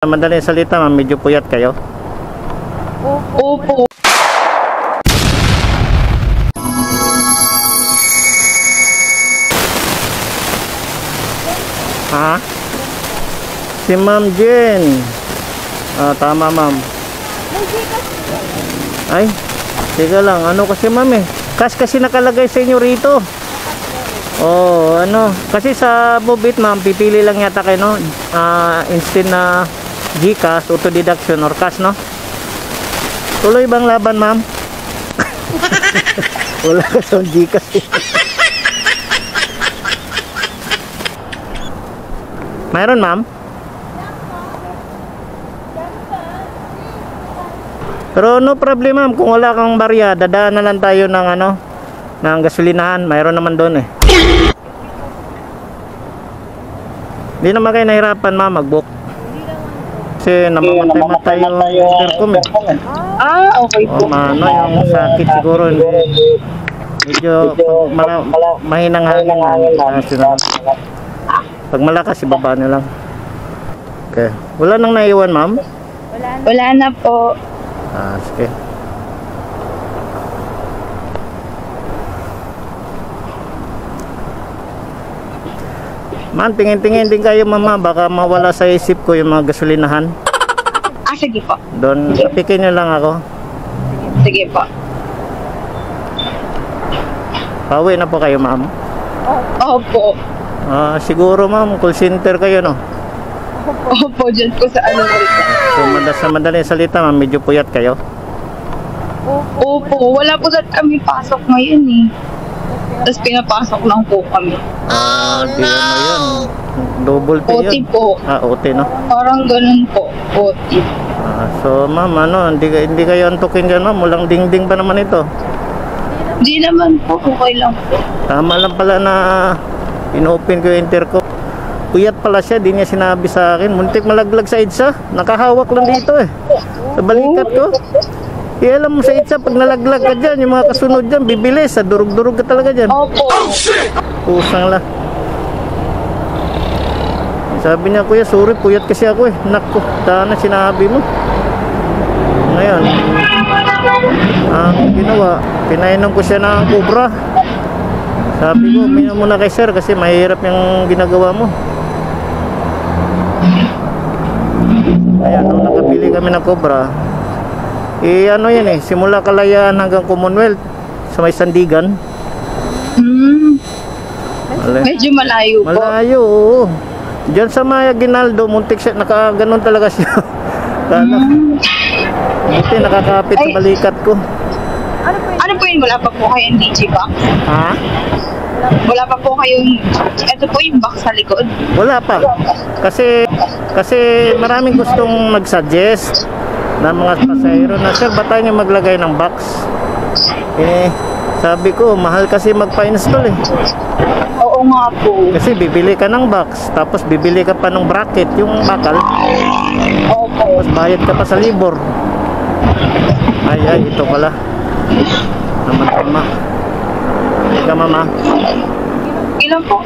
Madaling salita, ma'am, medyo puyat kayo. Opo. Ha? Si Ma'am Jen. Tama, ma'am. Ay, teka lang. Ano kasi, ma'am eh? Cash kasi nakalagay sa inyo rito. Oh, ano? Kasi sa Move It, ma'am, pipili lang yata kayo, no? Instead na GCash, auto deduction or cash, no? Tuloy bang laban, ma'am? Wala ka sa GCash. Mayroon, ma'am? Pero no problem, ma'am. Kung wala kang barya, dadaan na lang tayo ng ano, ng gasolinahan. Mayroon naman doon eh. Hindi naman kayo nahirapan, ma'am, mag-book. Kasi namamatay-matay yung intercom eh. Okay po. Ano, yung sakit siguro. Medyo mahinang hangin. Pag malakas, ibaba nyo lang. Okay. Wala nang naiwan, ma'am? Wala na po. Sige. Ma'am, tingin-tingin din kayo, mama. Baka mawala sa isip ko yung mga gasolinahan. Sige po. Doon, tapikin nyo lang ako. Sige po. Pauwi na po kayo, ma'am? Opo. Siguro, ma'am, call center kayo, no? Opo, dyan po sa ano rito. So, sa madaling salita, ma'am, medyo puyat kayo? Opo, wala po dyan kami pasok ngayon eh. Tapos pinapasok lang po kami. No! Yan. Double pay OT yun. po. OT, no? Parang ganun po. OT. So, ma'am, ano, hindi kayo antukin dyan, ma'am. Walang dingding pa naman ito. Hindi naman po. Okay lang po. Tama lang pala na inopen ko yung intercom. Puyat pala siya, di niya sinabi sa akin. Muntik malaglag sa EDSA. Nakahawak lang dito eh. Sa balikat ko. Alam mo sa EDSA, pag nalaglag ka dyan, yung mga kasunod dyan, bibilis. Durug-durug ka talaga dyan. Opo. Pusang lang. Sabi niya, kuya, sorry, puyat kasi ako eh. Naku, sana sinabi mo. Ngayon, ang ginawa, pinainom ko siya ng Cobra. Sabi ko, uminom muna kay sir kasi mahirap yung ginagawa mo. Ayan, nung nakabili kami ng Cobra, ano yan eh, simula Kalayaan hanggang Commonwealth sa may Sandigan. Medyo malayo po. Malayo, oo. Diyan sa Maya Ginaldo, muntik siya, nakaganon talaga siya. Buti nakakapit sa balikat ko. Ano po yun? Wala pa po kayong DJ box? Ha? Wala pa po kayong, ito po yung box sa likod? Wala pa. Kasi maraming gustong nag-suggest na mga pasahero na, sir, ba't tayo maglagay ng box? Sabi ko, mahal kasi magpa-install eh. Oo nga po. Kasi bibili ka ng box, tapos bibili ka pa ng bracket, yung bakal. Opo. Tapos bayad ka pa sa libor. Ay, ito pala. Naman tama. Ika, mama. Ilan po?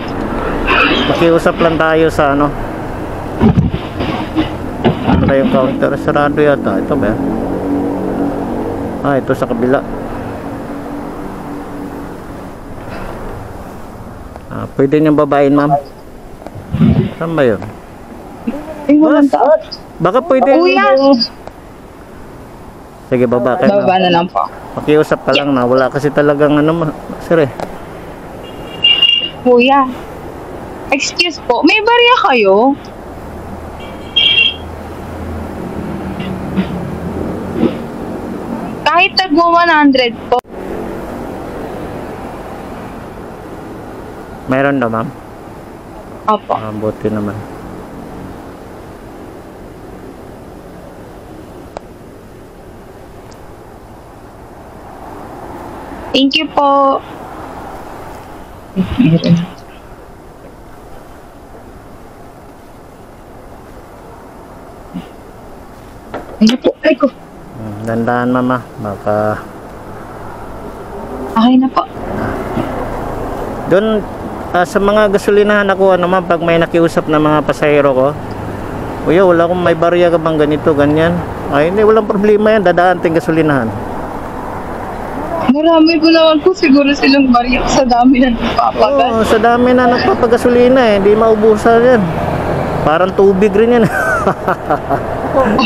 Makiusap lang tayo sa ano. Ano na yung counter? Sarado yata. Ito ba? Ito sa kabila. Pwede niyong babain, ma'am. Saan ba yun? Walang taot. Baka pwede. Kuya! Sige, baba kayo. Baba na lang po. Makiusap ka lang na. Wala kasi talagang ano, sir eh. Kuya, excuse po, may barya kayo? Kahit tagmo 100 po. Mayroon daw, ma'am? Opo. Buti naman. Thank you po. Ayun po. Ay ko. Dandaan, mama. Baka... Okay na po. Doon, sa mga gasolinahan ako, ano, ma'am, pag may nakiusap na mga pasahero ko, Kuya, wala akong may barya ka bang ganito, ganyan. Ay, hindi, walang problema yan. Dadaan ting gasolinahan. Marami po naman po siguro silang bariyak sa dami na nagpapagas. Oo, sa dami na nagpapagasolina eh. Hindi maubusan yan. Parang tubig rin yan.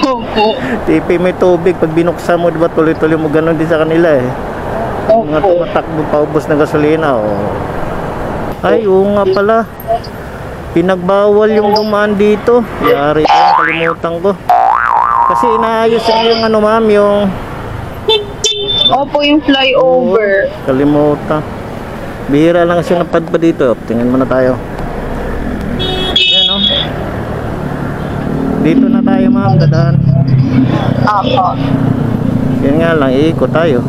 Opo. Tipi may tubig. Pag binuksan mo, diba tuloy-tuloy mo ganun din sa kanila eh. Mga Opo. tumatakbo paubos na gasolina. Oh. Ay, oo nga pala. Pinagbawal yung dumaan dito. Yari ko, kalimutan ko. Kasi inaayos yung ano ma'am, yung... Opo, yung flyover. Kalimutan. Bihira lang kasi napadpa dito. Tingnan muna tayo. Yan oh. Dito na tayo ma'am, dadaan. Opo. Yan nga lang, iikot tayo.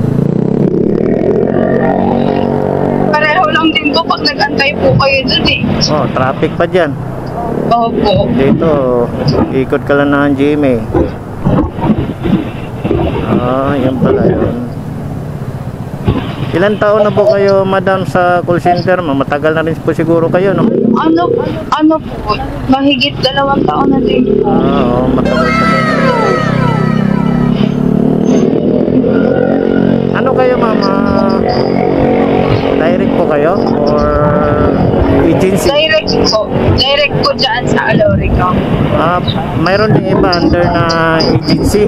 Pareho lang din po pag nag-antay po kayo dun eh. Oh, traffic pa dyan. Opo. Dito, ikot ka lang ng GMA. Ah, yan pala yun. Ilan taon na po kayo, madam, sa call center? Matagal na rin po siguro kayo, no? Ano po, mahigit 2 taon na din po. Ah, oo, matagal pa rin. Ano kayo, mama? Direct po kayo? Or agency? Direct po dyan sa Alorica. Ah, mayroon din iba under na agency?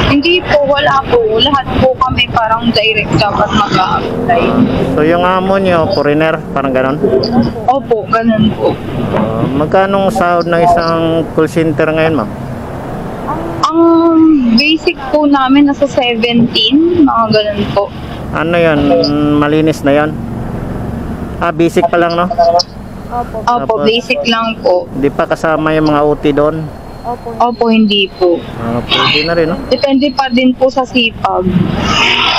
Hindi po, wala po. Lahat po kami parang direct dapat mag-a-apply. So yung amo nyo, foreigner, parang ganon? Opo, ganun po. Magkano sahod ng isang call center ngayon, ma'am? Ang basic po namin nasa 17, mga ganun po. Ano yan? Malinis na yan? Ah, basic pa lang, no? Opo, Tapos, basic lang po. Hindi pa kasama yung mga OT doon? Opo, hindi po. Ah, pwede na rin, no? Depende pa din po sa sipag.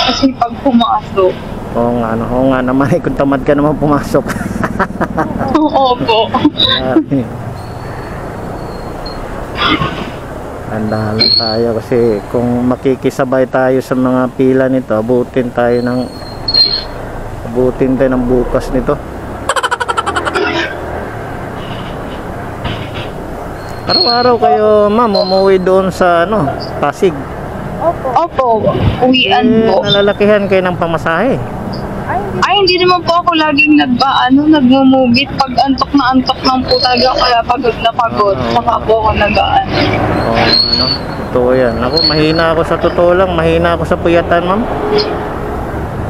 Sa sipag pumasok. Oo nga naman, kung tamad ka naman pumasok. Opo. Andahan tayo kasi kung makikisabay tayo sa mga pila nito, abutin tayo ng bukas nito. Araw-araw kayo, ma'am, umuwi doon sa Pasig. Opo, uwian po. Nalalakihan kayo ng pamasahe. Ay, hindi naman po ako laging nagmumugit. Pag antok lang po talaga, kaya pagod na pagod. Saka po ako nag-aano. Oo, totoo yan. Ako, mahina ako sa totoo lang. Mahina ako sa puyatan, ma'am.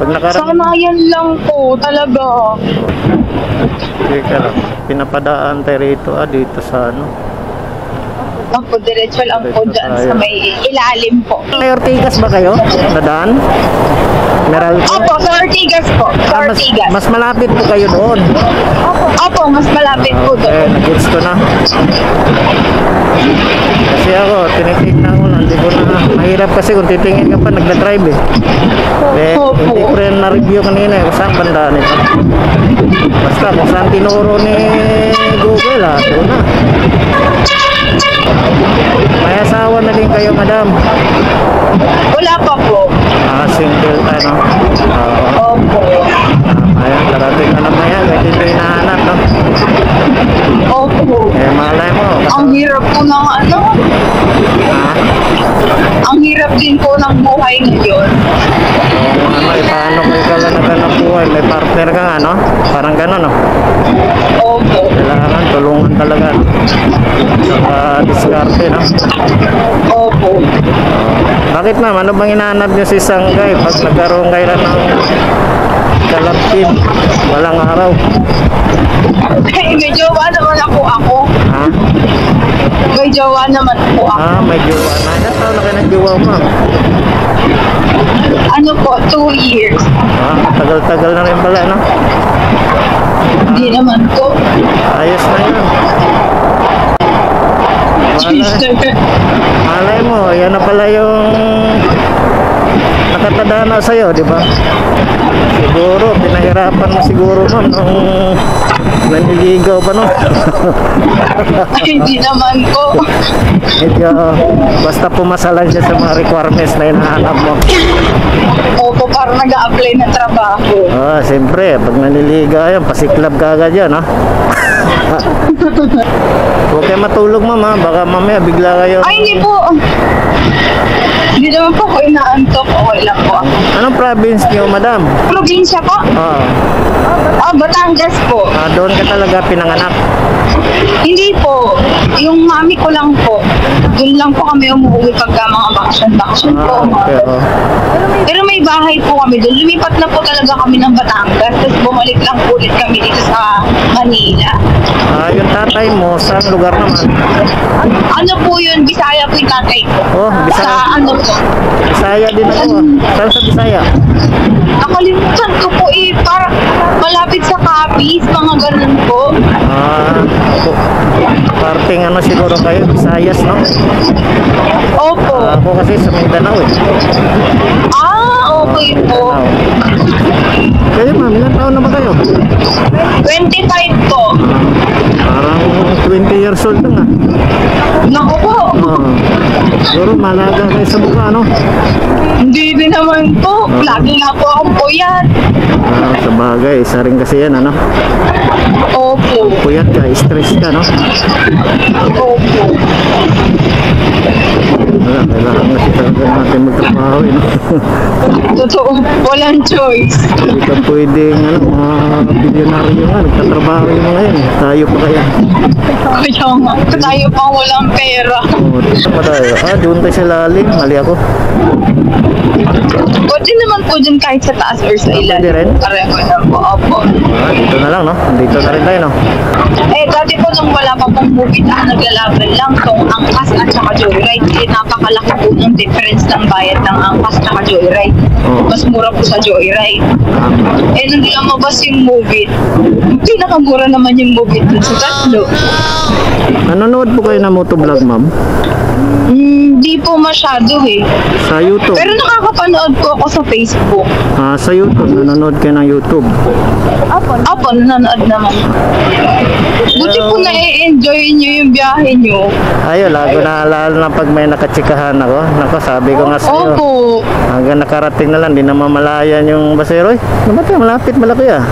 Pag Sanayan lang po, talaga. Teka lang. Pinapadaan tayo rito, dito sa Opo, diretso lang po dyan sa may ilalim po. May Ortigas ba kayo? Nadaan? Meralco? Opo, sa Ortigas po. Sa Ortigas. Mas malapit po kayo doon. Opo, mas malapit po doon. Nag-gets ko na. Kasi ako, tinitignan ko lang. Hindi ko na. Mahirap kasi kung titingin ka pa, nagda-drive eh. Hindi ko rin na-review kanina kung saan banda nito. Basta kung saan tinuro ni Google, doon na. May asawa na din kayo, madam? Wala pa po. Single tayo, no? Opo. Ayan, darating na naman yan. Kahit hindi hinahanap, no? Opo. Malay mo. Ang hirap po ng ang hirap din po ng buhay ngayon. Paano kayo kala naghanap buhay? May partner ka nga, no? Parang gano'n, no? Opo. Kailangan tulungan talaga. Saka diskarte, no? Opo. Bakit, ma'am? Ano bang hinahanap niyo sa isang guy? Pag nagkaroon kayo ng kalapin, walang araw. Ay, may jowa naman po ako. Ha? May jowa naman po ako. May jowa na. Ilan taon na kayo ng jowa, ma'am? Ano po, 2 years. Tagal-tagal na rin pala, no? Hindi naman po. Ayos na yun. Malay mo, yan na pala yung nakatadhana sa'yo, di ba? Siguro, pinahirapan mo siguro nun nung naniligaw pa nun. Ay, hindi naman po. Medyo, basta pumasa lang siya sa mga requirements na hinahanap mo. Opo, parang nag-a-apply ng trabaho. Siyempre, pag naniligaw yan, pasiklab ka agad yan, ha? Huwag kayo matulog, ma'am, ha? Baka mamaya bigla kayo. Ay, hindi po. Hindi naman po ako inaantok. Okay lang po. Anong province niyo, madam? Probinsya po? Batangas po. Doon ka talaga pinanganak. Hindi po. Yung mami ko lang po. Doon lang po kami umuwi pagka mga bakasyon po. Okay, Pero may bahay po kami doon. Lumipat na po talaga kami ng Batangas. Tapos bumalik lang po ulit kami dito sa Manila. Yung tatay mo, saan lugar naman? Ano po yun? Bisaya po yung tatay ko. Bisaya. Sa ano po? Bisaya din ako. Saan sa Bisaya? Nakalimutan ko po para malapit sa Capiz, mga ganun po. Parting ano siguro kayo, Visayas, no? Opo. Ako kasi sa Mindanao, eh. Okay po. Kayo, ma'am, ilan taon na ba kayo? 25 po. Parang 20 years old na nga. Naku po. Siguro malaga kayo sa mukha, no? Hindi din naman po. Lagi nga po akong puyat. Sa bagay, isa rin kasi yan, ano? Opo. Puyat ka, stress ka, no? Opo. Kailangan kasi talaga natin magtrabaho, no? Totoo. Walang choice. Hindi ka pwedeng, mga bilyonaryo nga, nagtatrabaho yung mga yan. Tayo pa kaya. Kaya nga. Tayo pang walang pera. Dito pa tayo. Doon tayo sa lalim. Mali ako. Pwede naman po dyan kahit sa taas or sa ilan. Pwede rin? Pareho na po. Opo. Dito na lang, no? Dito na rin tayo, no? Dati po nung wala pa pong movie naglalaban lang tong Angkas at saka Joyride. Napakalaki po ng difference ng bayad ng Angkas at saka Joyride. Mas mura po sa Joyride. Nung lumabas yung movie, pinakamura naman yung movie dun sa tatlo. Nanonood po kayo ng motovlog, ma'am? Hindi po masyado eh. Sa YouTube? Pero nakakapanood po ako sa Facebook. Sa YouTube, nanonood kayo ng YouTube? Apo, nanonood naman. Buti po na-enjoy nyo yung biyahe nyo. Lago na alala na pag may nakatsikahan ako. Nako, sabi ko nga sa'yo. Opo. Hanggang nakarating na lang, di na mamalayan yung basero. Namatay, malapit, malaki ah.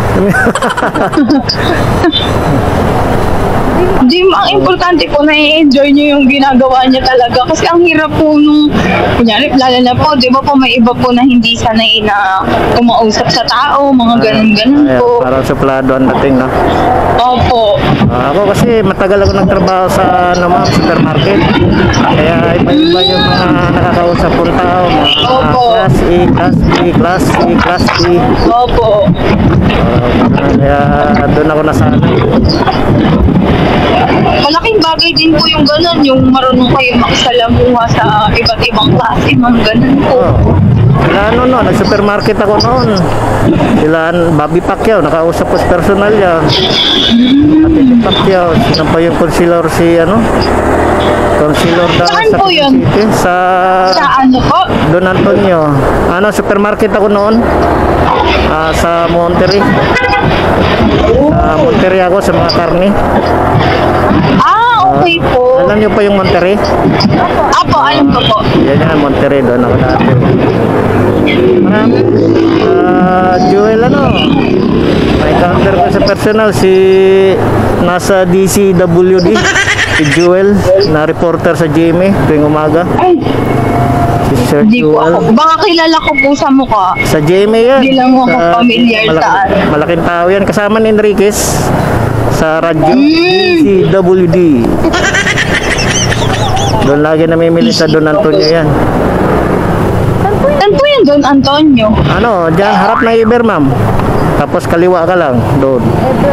Hindi, ang importante po na-enjoy nyo yung ginagawa niya talaga. Kasi ang hirap po nung, kunyari, lalo na po, di ba po may iba po na hindi sanay na kumausap sa tao, mga ganun-ganun po. Parang suplado ang dating, no? Opo. Ako kasi matagal ako nagtrabaho sa supermarket. Kaya iba-iba yung mga nakakausap kong tao. Opo. Class A, Class B, Class C, Class D. Opo. Kaya doon ako nasanay. Malaking bagay din po yung ganun, yung marunong kayo makisalamuha sa iba't ibang klase, mga ganun po. Sila nag-supermarket ako noon. Sila Bobby Pacquiao, nakausap ko sa personal niya. Ate Pacquiao, sino pa yung concealer concealer daw Saan sa po yun? City. Sa ano po? Don Antonio. Supermarket ako noon. Sa Monterrey. Sa Monterrey ako sa mga karne. Okay po. Alam niyo pa yung Monterrey? Apo, alam ko po. Yan, Monterrey, doon ako dati. Marami. Joel, may counter ko sa personal, nasa DCWD, si Joel, na reporter sa GMA tuwing umaga. Si Sir Hindi po Joel. ako. Baka kilala ko po sa mukha. Sa GMA yan. Hindi lang ako familiar sa Malaking tao yan. Kasama ni Enriquez sa radyo DCWD. Doon lagi namimili sa Don Antonio yan. Saan po yan, Don Antonio? Diyan, harap na Iber, ma'am. Tapos kaliwa ka lang, doon.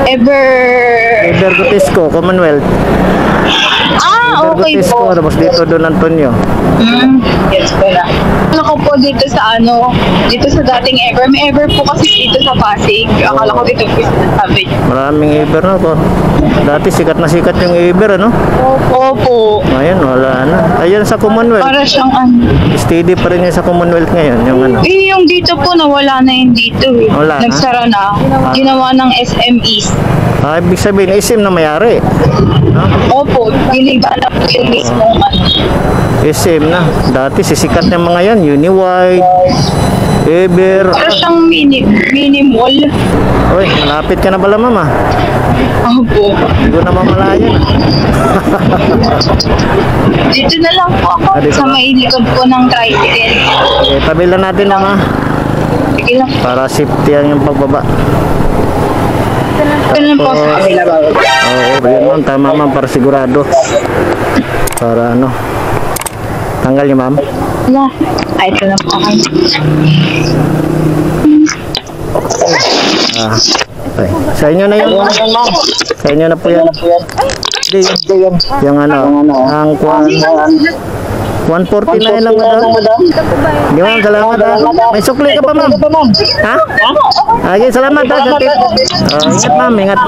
Iber Gutesco, Commonwealth. okay Bergotisco, po. tapos dito Don Antonio. Yes po na. Ano ko po dito sa dito sa dating Ever. May Ever po kasi dito sa Pasig. Akala ko dito po sabi. Maraming Ever na po. Dati sikat na sikat yung Ever, ano? Opo. Ngayon, wala na. Ayun sa Commonwealth. Para siyang Steady pa rin yun sa Commonwealth ngayon, yung ano. yung dito po nawala na yung dito. Wala na? Nagsara na. Ginawa ng SMEs. Ibig sabihin, SM na mayari. Opo. Giniba na po yung mismong SM na. Dati sisikat yung mga yan, Uniwide, Ever. Para siyang mini mall. Uy, malapit ka na pala, mama. Opo. Hindi ko na mamalayan. Dito na lang po ako Dito sa na? may likod po ng tricycle. Okay, tabi lang natin, mama. Sige lang. Para safety yan yung pagbaba. Ito lang po sa kanila ba? Oo, yun ma'am. Tama ma'am, para sigurado. Para ano. Tanggal niyo, ma'am. Wala. Ay, ito na po. Okay. Sa inyo na yun, ma'am. Sa inyo na po yan. Hindi, yung ano, ang 149 lang, madam. Hindi, ma'am, salamat, ha. May sukli ka pa, ma'am. Ha? Okay, salamat, ha. Ingat, ma'am. Ingat.